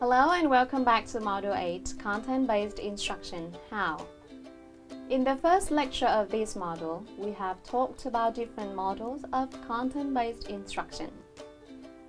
Hello and welcome back to Module 8, Content-Based Instruction, How? In the first lecture of this module, we have talked about different models of content-based instruction.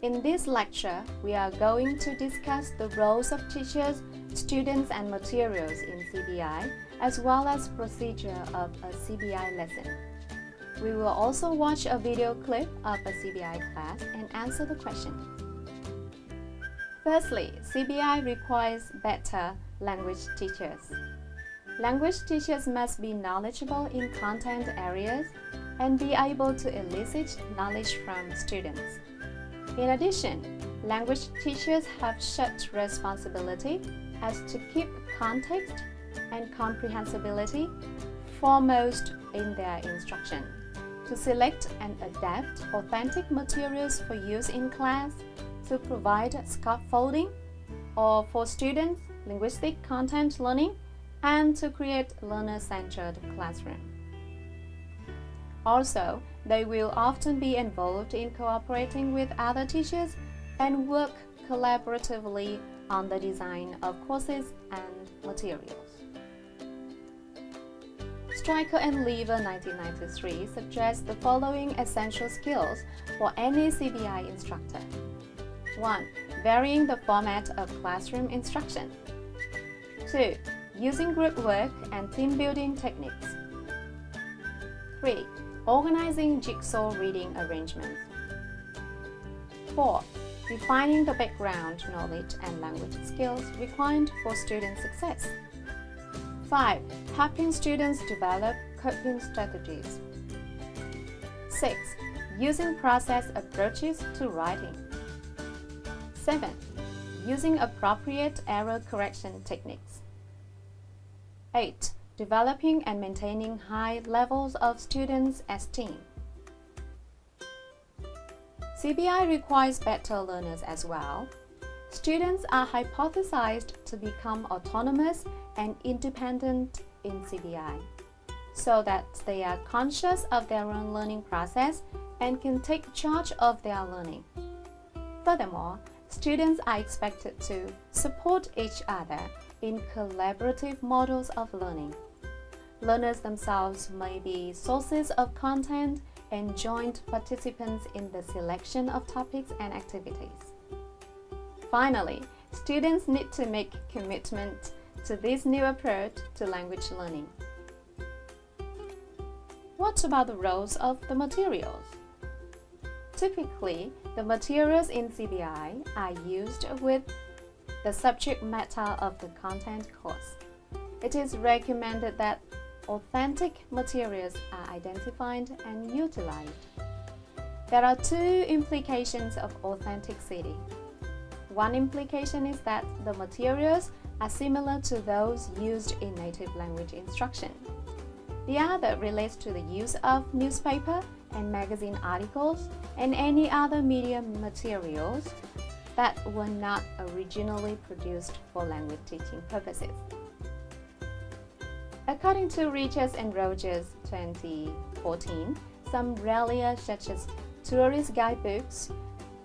In this lecture, we are going to discuss the roles of teachers, students and materials in CBI, as well as procedure of a CBI lesson. We will also watch a video clip of a CBI class and answer the question. Firstly, CBI requires better language teachers. Language teachers must be knowledgeable in content areas and be able to elicit knowledge from students. In addition, language teachers have such responsibility as to keep context and comprehensibility foremost in their instruction, to select and adapt authentic materials for use in class, to provide scaffolding or for students' linguistic content learning, and to create learner-centered classroom. Also, they will often be involved in cooperating with other teachers and work collaboratively on the design of courses and materials. Stryker and Lever 1993 suggest the following essential skills for any CBI instructor. 1. Varying the format of classroom instruction. 2. Using group work and team building techniques. 3. Organizing jigsaw reading arrangements. 4. Defining the background knowledge and language skills required for student success. 5. Helping students develop coping strategies. 6. Using process approaches to writing. 7. Using appropriate error correction techniques. 8. Developing and maintaining high levels of students' esteem. CBI requires better learners as well. Students are hypothesized to become autonomous and independent in CBI, so that they are conscious of their own learning process and can take charge of their learning. Furthermore, students are expected to support each other in collaborative models of learning. Learners themselves may be sources of content and joint participants in the selection of topics and activities. Finally, students need to make commitment to this new approach to language learning. What about the roles of the materials? Typically, the materials in CBI are used with the subject matter of the content course. It is recommended that authentic materials are identified and utilized. There are two implications of authenticity. One implication is that the materials are similar to those used in native language instruction. The other relates to the use of newspaper and magazine articles and any other media materials that were not originally produced for language teaching purposes. According to Richards and Rogers 2014, some rarely such as tourist guidebooks,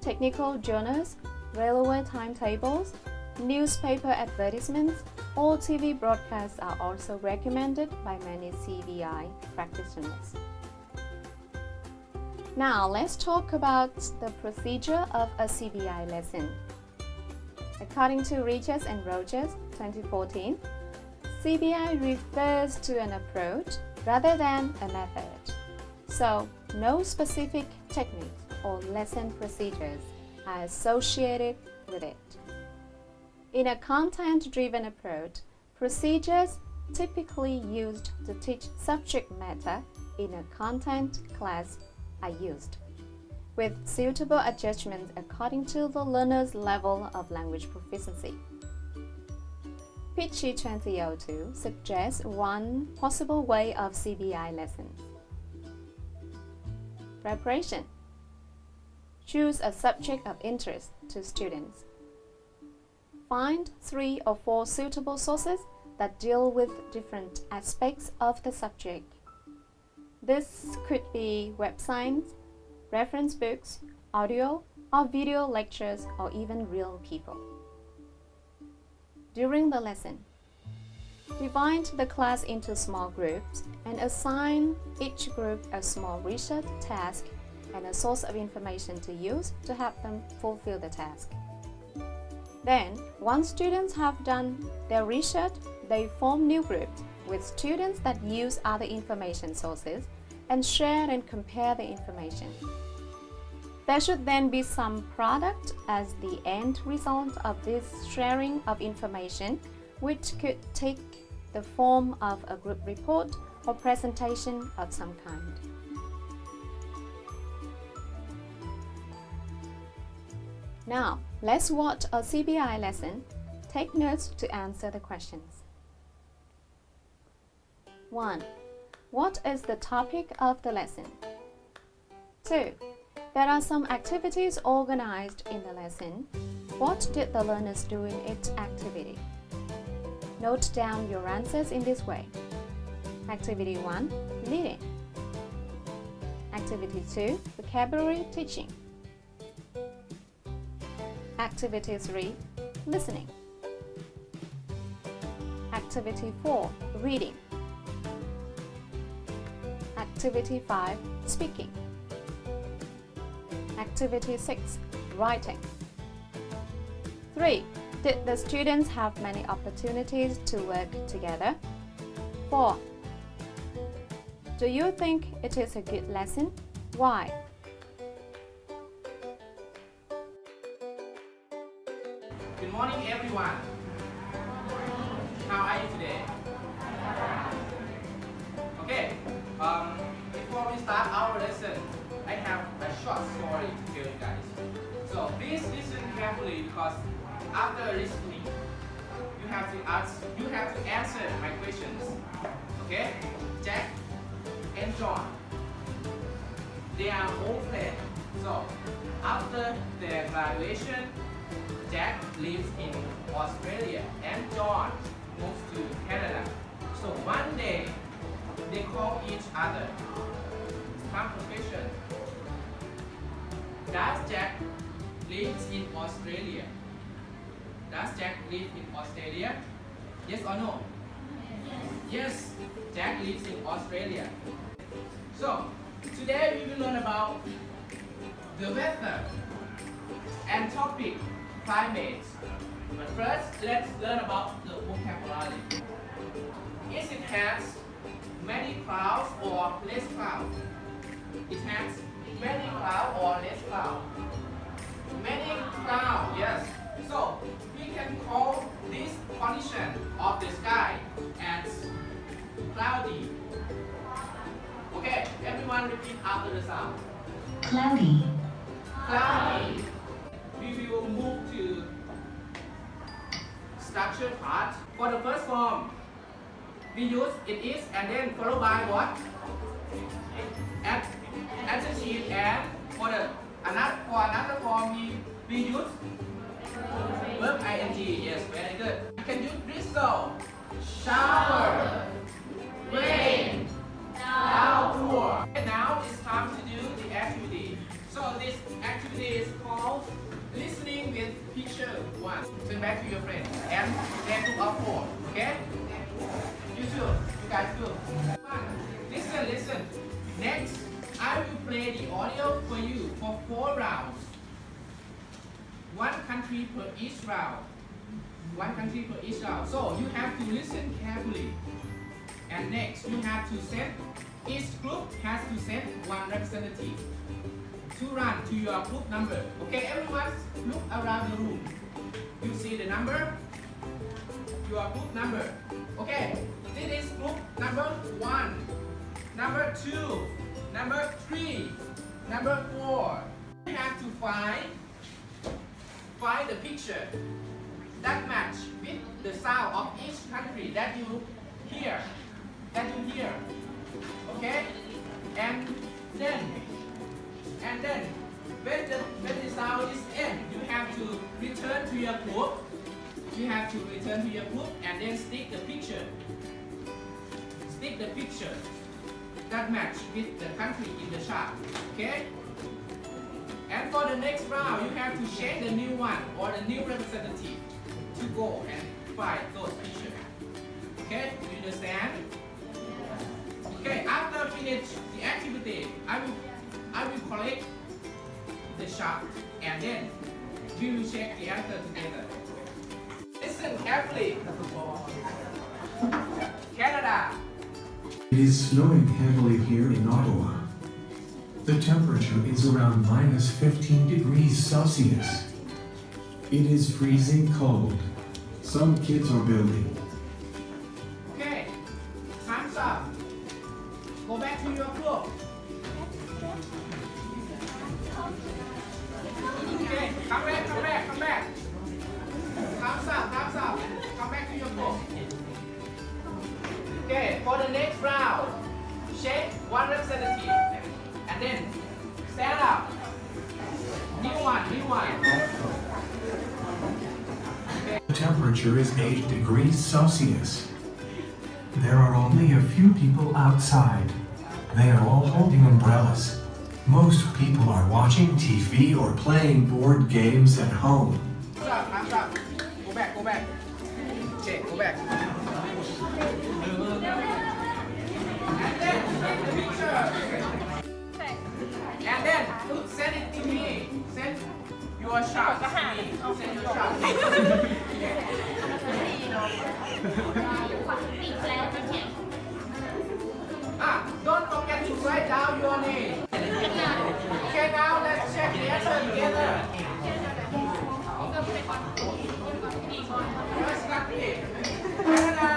technical journals, railway timetables, newspaper advertisements, or TV broadcasts are also recommended by many CBI practitioners. Now, let's talk about the procedure of a CBI lesson. According to Richards and Rogers 2014, CBI refers to an approach rather than a method. So, no specific techniques or lesson procedures are associated with it. In a content-driven approach, procedures typically used to teach subject matter in a content class are used, with suitable adjustments according to the learner's level of language proficiency. CT08 suggests one possible way of CBI lessons. Preparation. Choose a subject of interest to students. Find 3 or 4 suitable sources that deal with different aspects of the subject. This could be websites, reference books, audio or video lectures, or even real people. during the lesson. Divide the class into small groups and assign each group a small research task and a source of information to use to help them fulfill the task. Then, once students have done their research, they form new groups with students that use other information sources and share and compare the information. There should then be some product as the end result of this sharing of information, which could take the form of a group report or presentation of some kind. Now, let's watch a CBI lesson. Take notes to answer the questions. 1. What is the topic of the lesson? 2. There are some activities organized in the lesson. What did the learners do in each activity? Note down your answers in this way. Activity 1. Reading. Activity 2. Vocabulary teaching. Activity 3. Listening. Activity 4. Reading. Activity 5. Speaking. Activity 6. Writing. 3. Did the students have many opportunities to work together? 4. Do you think it is a good lesson? Why? Good morning, everyone. How are you today? Okay. Before we start our lesson, I have a short story to tell you guys. So please listen carefully because after listening, you have to answer my questions. Okay? Jack and John, they are old friends. So after their graduation, Jack lives in Australia and John moves to Canada. So one day they call each other. Some question. Does Jack lives in Australia? Does Jack live in Australia? Yes or no? Yes, Jack lives in Australia. So today we will learn about the weather and topic climate. But first, let's learn about the vocabulary. Is it has many clouds or less clouds? It has many clouds or less clouds? Many clouds, yes. So we can call this condition of the sky as cloudy. Okay, everyone repeat after the sound. Cloudy. Cloudy. We will move to structure part. For the first form, we use it is and then followed by what? Adjective, and for another form we use verb ing. Yes, very good. You can use drizzle, shower, rain, downpour. And now it's time to do the activity. So this activity is called listening with picture 1. Turn back to your friend and then to up 4. Okay? You too. You guys too. Listen. Next, I will play the audio for you for 4 rounds. 1 country per each round. 1 country per each round. So you have to listen carefully. And next, you have to send. Each group has to send 1 representative to run to your group number. Okay, everyone look around the room. You see the number? Your group number. Okay, this is group number 1, number 2, number 3, number 4. You have to find the picture that match with the sound of each country that you hear. Okay? And then when the sound is end, you have to return to your group. And then stick the picture. That match with the country in the chart. Okay? And for the next round, you have to change the new one or the new representative to go and verify those pictures. Okay, do you understand? Okay, after finish the activity, I will collect the shot and then we will check the answer together. Listen carefully. Canada. It is snowing heavily here in Ottawa. The temperature is around minus 15 degrees Celsius. It is freezing cold. Some kids are building. Okay, time's up. Go back to your group. Okay, come back. Time's up. Come back to your group. Okay, for the next round, shake one representative and then stand up. New one. The temperature is 8 degrees Celsius. There are only a few people outside. They are all holding umbrellas. Most people are watching TV or playing board games at home. Time's up. Go back. Okay, go back. And then take the picture. And then send it to me. Send your shot to me. Send your shot. Don't forget to write down your name. Okay, now let's check the answer together. Let's start it. Canada.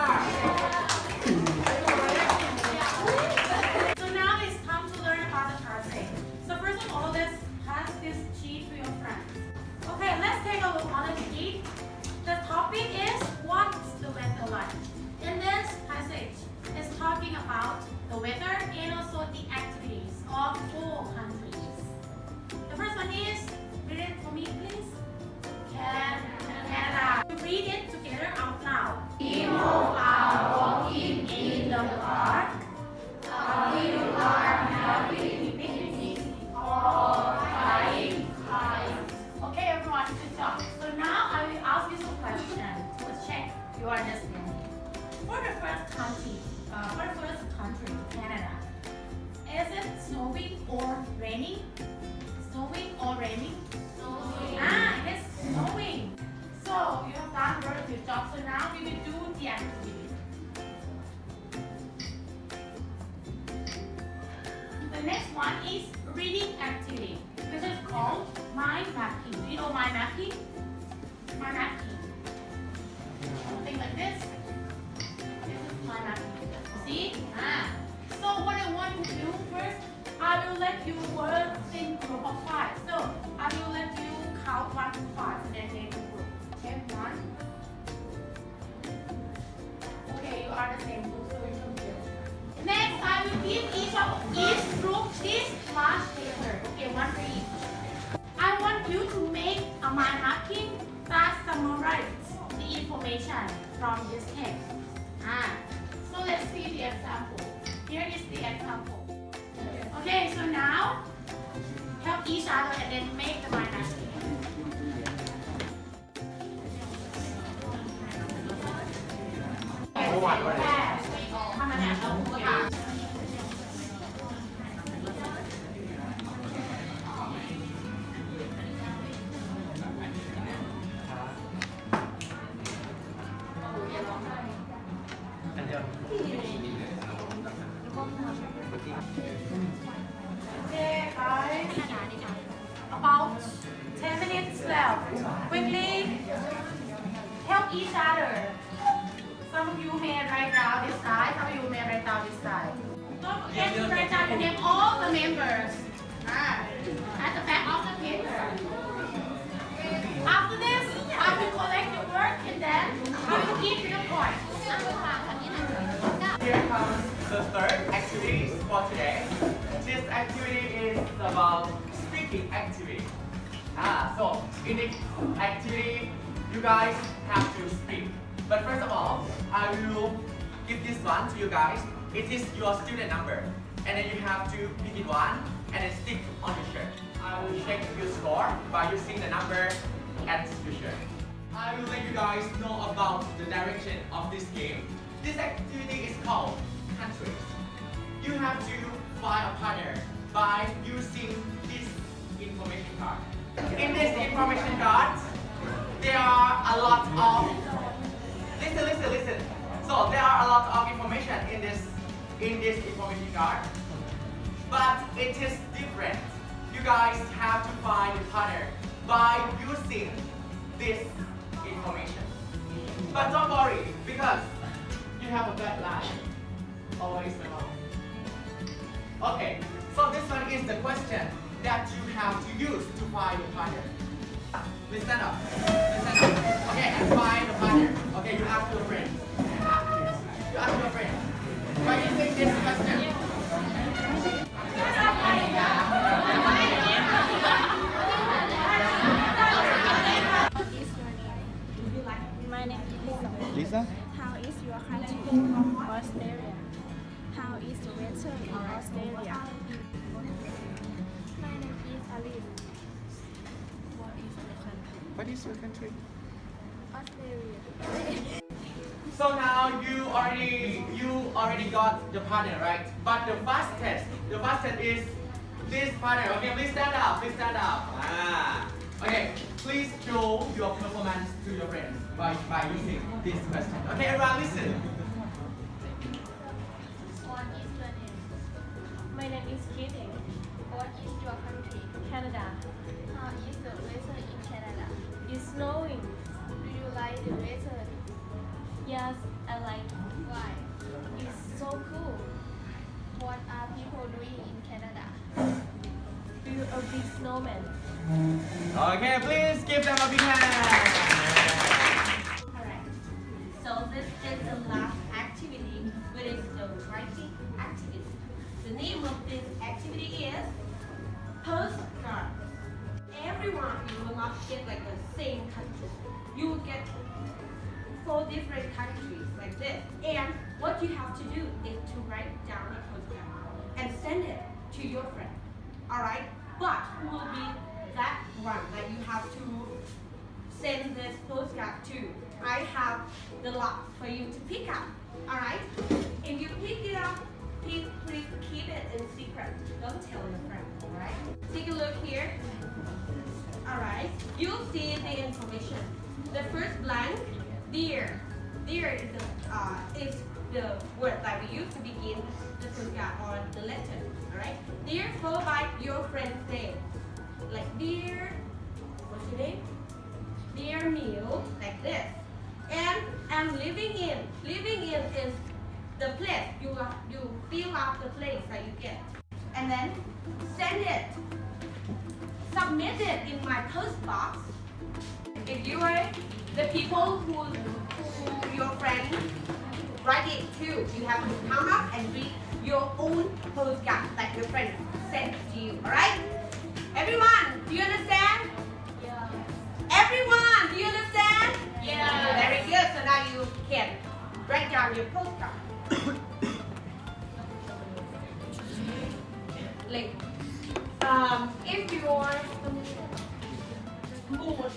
So now it's time to learn about the parsing. So first of all, let's pass this sheet to your friends. Okay, let's take a look on the sheet. The topic is what's the weather like? In this passage, it's talking about the weather and also the activities of 4 countries. The first one is, read it for me please. Canada. Read it together out loud. People are walking in the park. People are having picnics or flying kites. Okay, everyone, good job. So now I will ask you some questions to check your understanding. For the first country, Canada, is it snowing or raining? Snowing or raining? Snowing. It is snowing. So you have done very good job. So now we will do the activity. The next one is reading activity, which is called mind mapping. You know mind mapping? Mind mapping. Something like this. This is mind mapping. See? So what I want to do first, I will let you work in group of 5. So I will let you count 1 to 5 and then take a group. Okay, 1. Okay, you are the same group, so you can do. Next, I will give each group this large paper. Okay, 1 for each. I want you to make a mind mapping that summarizes the information from this text. So let's see the example. Here is the example. Okay, so now help each other and then make the mind mapping. Okay, guys. About 10 minutes left. Quickly help each other. Some of you may write down this side, some of you may write down this side. Don't forget to write down the name of all the members at the back of the paper. After this, I will collect your work and then I will give you the points. Here comes the third activity for today. This activity is about speaking activity. So in this activity, you guys have to speak. But first of all, I will give this one to you guys. It is your student number. And then you have to pick it one and then stick on your shirt. I will check your score by using the number at your shirt. I will let you guys know about the direction of this game. This activity is called countries. You have to find a partner by using this information card. In this information card, there are a lot of listen. So there are a lot of information in this information card, but it is different. You guys have to find a partner by using this information. But don't worry, because you have a bad luck. Always remember. Okay, so this one is the question that you have to use to find your partner. Listen up. Okay, and find the partner. Okay, you ask your friend. You ask your friend. By using this question. My name is Lisa? How is your country? Australia. How is the weather in Australia? My name is Alice. What is your country? What is your country? Australia. So now you already got the partner, right? But the fastest is this partner. Okay, please stand up. Okay, please show your performance to your friends by using this question. Okay, everyone listen. What is your name? My name is Kitty. What is your country? Canada. How is the weather in Canada? It's snowing. Do you like the weather? Yes, I like it. Why? It's so cool. What are people doing in Canada? Build a big snowman. Okay, please give them a big hand. Alright, so this is the last activity, which is the writing activity. The name of this activity is postcard. Everyone, you will not get like the same country. You will get 4 different countries like this. And what you have to do is to write down a postcard and send it to your friend. Alright, but who will be that one that you have to send this postcard to? I have the lot for you to pick up. Alright? If you pick it up, please keep it in secret. Don't tell your friend. Alright? Take a look here. Alright? You'll see the information. The first blank, dear. Dear is the word that we use to begin the postcard on the letter. Alright? Dear followed by your friend's name. Like dear, what's your name? Dear Neil, like this. And I'm living in. Living in is the place. You fill out the place that you get. And then send it. Submit it in my post box. If you are the people who your friend write it to, you have to come up and read your own postcard that your friend sent to you. Alright? Everyone, do you understand? Yeah. Everyone, do you understand? Yeah. Very good. So now you can write down your postcard. Like, if your mood,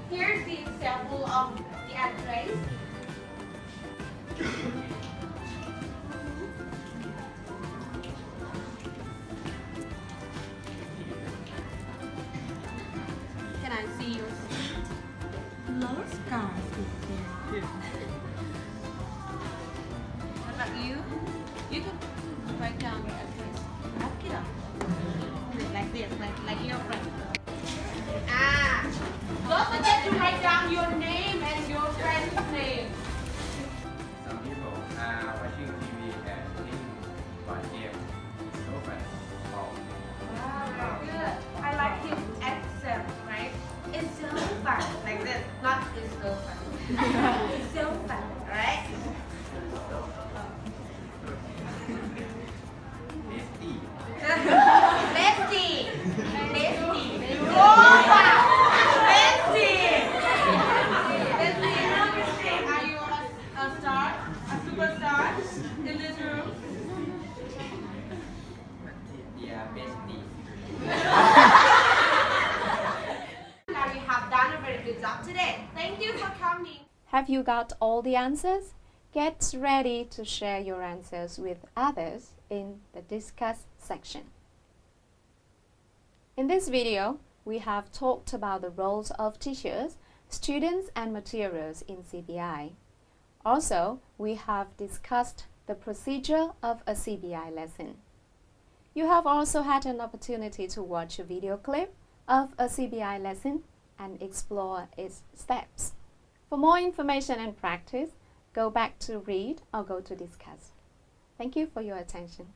here's the example of the address. Can I see your seat? Lost cars is there. What about you? You can write down your address. Look it up. Like this, like your friend. Don't forget to write down your name and your friend's name. Some people are watching TV and playing one game. It's so fun. Good. I like his accent, right? It's so fun. Like this. Not it's so fun. It's so fun, alright? Bestie. Bestie. Oh, wow. Bestie. Bestie. Are you a Have you got all the answers? Get ready to share your answers with others in the discuss section. In this video, we have talked about the roles of teachers, students, and materials in CBI. Also, we have discussed the procedure of a CBI lesson. You have also had an opportunity to watch a video clip of a CBI lesson and explore its steps. For more information and practice, go back to read or go to discuss. Thank you for your attention.